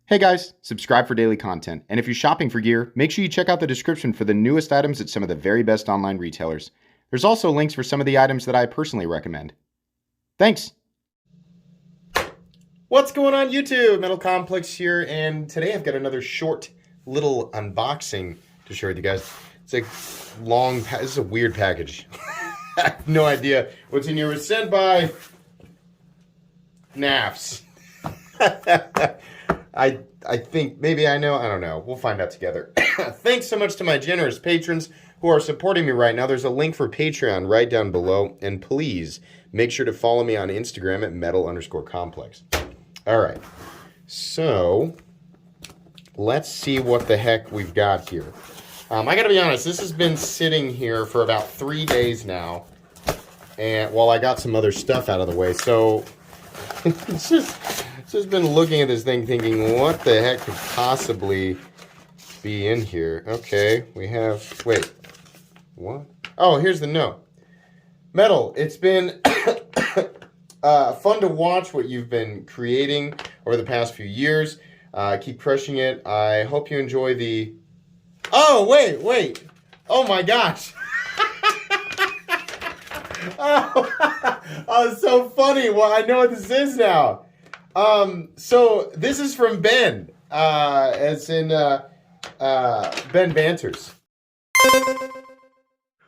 Hey guys, subscribe for daily content, and if you're shopping for gear, make sure you check out the description for the newest items at some of the very best online retailers. There's also links for some of the items that I personally recommend. Thanks! What's going on YouTube? Metal Complex here, and today I've got another short little unboxing to share with you guys. It's a long, this is a weird package. I have no idea what's in here. It was sent by NAFs. I think, maybe I know, I don't know. We'll find out together. Thanks so much to my generous patrons who are supporting me right now. There's a link for Patreon right down below. And please, make sure to follow me on Instagram at metal_complex. All right. So, let's see what the heck we've got here. I gotta be honest, this has been sitting here for about 3 days now. And while I got some other stuff out of the way. So, it's just been looking at this thing thinking, what the heck could possibly be in here? Okay, we have, wait, what? Oh, here's the note. Metal, it's been fun to watch what you've been creating over the past few years. Keep crushing it. I hope you enjoy the... Oh, wait. Oh my gosh. Oh, it's so funny. Well, I know what this is now. So this is from Ben, as in, Ben Banters.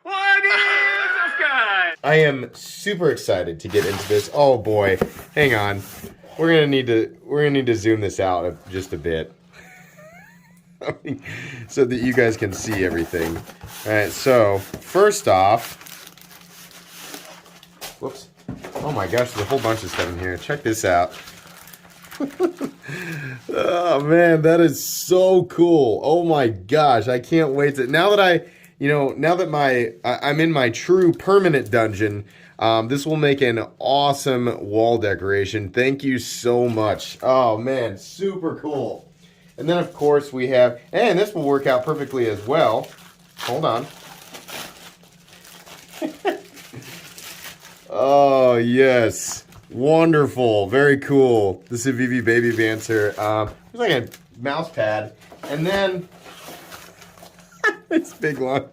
What is this guy? I am super excited to get into this. Oh boy, hang on. We're gonna need to zoom this out just a bit. So that you guys can see everything. Alright, so, first off, whoops. Oh my gosh, there's a whole bunch of stuff in here. Check this out. Oh man, that is so cool. Oh my gosh, I can't wait to, now that I'm in my true permanent dungeon, this will make an awesome wall decoration. Thank you so much. Oh man, super cool. And then of course we have, and this will work out perfectly as well. Hold on. Oh yes. Wonderful, very cool. The Civivi baby Banter. It's like a mouse pad, and then this big one.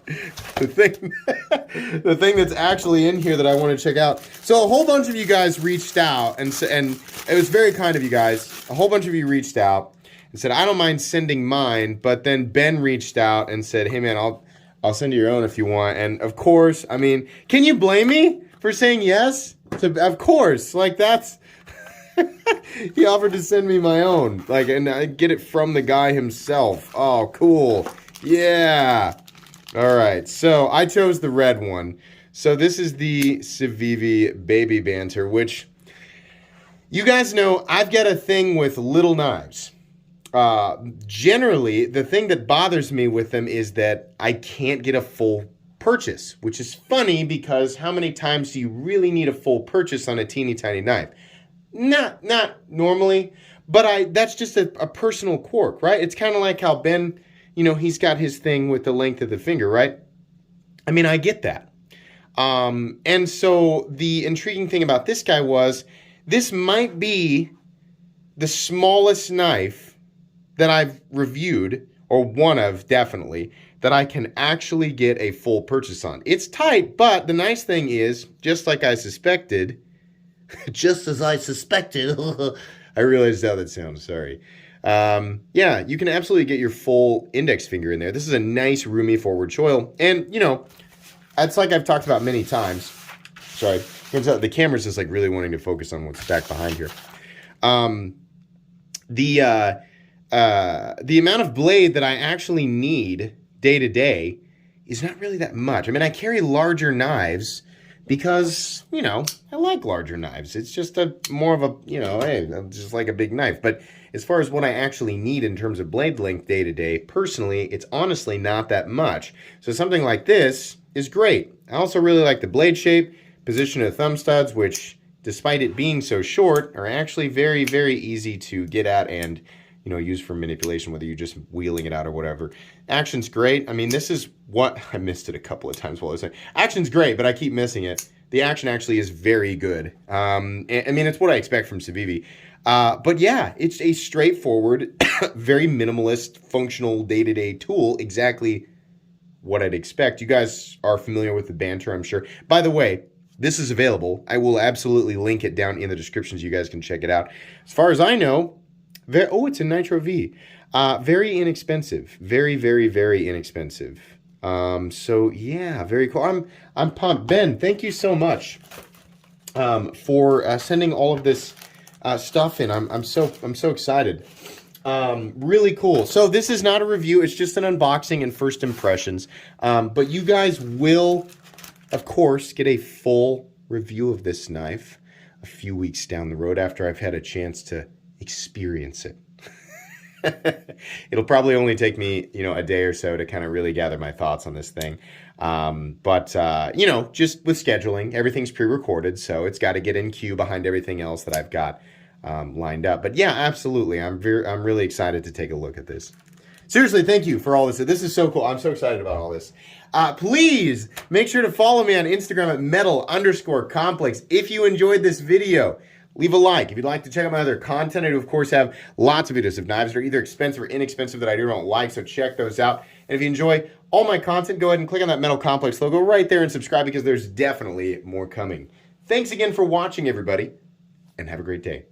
The thing that's actually in here that I want to check out. So a whole bunch of you guys reached out, and it was very kind of you guys. A whole bunch of you reached out and said I don't mind sending mine, but then Ben reached out and said, "Hey man, I'll send you your own if you want." And of course, I mean, can you blame me for saying yes? Of course, like that's, he offered to send me my own, like, and I get it from the guy himself. Oh, cool. Yeah. All right. So I chose the red one. So this is the Civivi Baby Banter, which you guys know I've got a thing with little knives. Generally, the thing that bothers me with them is that I can't get a full purchase, which is funny because how many times do you really need a full purchase on a teeny tiny knife? Not normally, but that's just a personal quirk, right? It's kind of like how Ben, he's got his thing with the length of the finger, right? I mean, I get that. And so the intriguing thing about this guy was this might be the smallest knife that I've reviewed, or one of, definitely, that I can actually get a full purchase on. It's tight, but the nice thing is, just like I suspected, just as I suspected, I realized how that sounds, sorry. Yeah, you can absolutely get your full index finger in there. This is a nice roomy forward choil, and, it's like I've talked about many times. Sorry, the camera's just like really wanting to focus on what's back behind here. The amount of blade that I actually need day to day is not really that much. I mean, I carry larger knives because, I like larger knives. It's just more of a, hey, just like a big knife. But as far as what I actually need in terms of blade length day to day, personally, it's honestly not that much. So something like this is great. I also really like the blade shape, position of the thumb studs, which, despite it being so short, are actually very, very easy to get at and use for manipulation, whether you're just wheeling it out or whatever. Action's great. I mean, this is what, I missed it a couple of times while I was saying. Action's great, but I keep missing it. The action actually is very good. I mean, it's what I expect from Civivi. But yeah, it's a straightforward, very minimalist, functional day-to-day tool. Exactly what I'd expect. You guys are familiar with the Banter, I'm sure. By the way, this is available. I will absolutely link it down in the description so you guys can check it out. As far as I know, it's a Nitro V. Very inexpensive. Very, very, very inexpensive. So yeah, very cool. I'm pumped. Ben, thank you so much for sending all of this stuff in. I'm so excited. Really cool. So this is not a review. It's just an unboxing and first impressions. But you guys will, of course, get a full review of this knife a few weeks down the road after I've had a chance to experience it. It'll probably only take me, a day or so to kind of really gather my thoughts on this thing. But just with scheduling, everything's pre-recorded, so it's got to get in queue behind everything else that I've got lined up. But yeah, absolutely. I'm really excited to take a look at this. Seriously, thank you for all this. This is so cool. I'm so excited about all this. Please make sure to follow me on Instagram at metal_complex. If you enjoyed this video, leave a like. If you'd like to check out my other content, I do, of course, have lots of videos of knives that are either expensive or inexpensive that I don't like, so check those out. And if you enjoy all my content, go ahead and click on that Metal Complex logo right there and subscribe because there's definitely more coming. Thanks again for watching, everybody, and have a great day.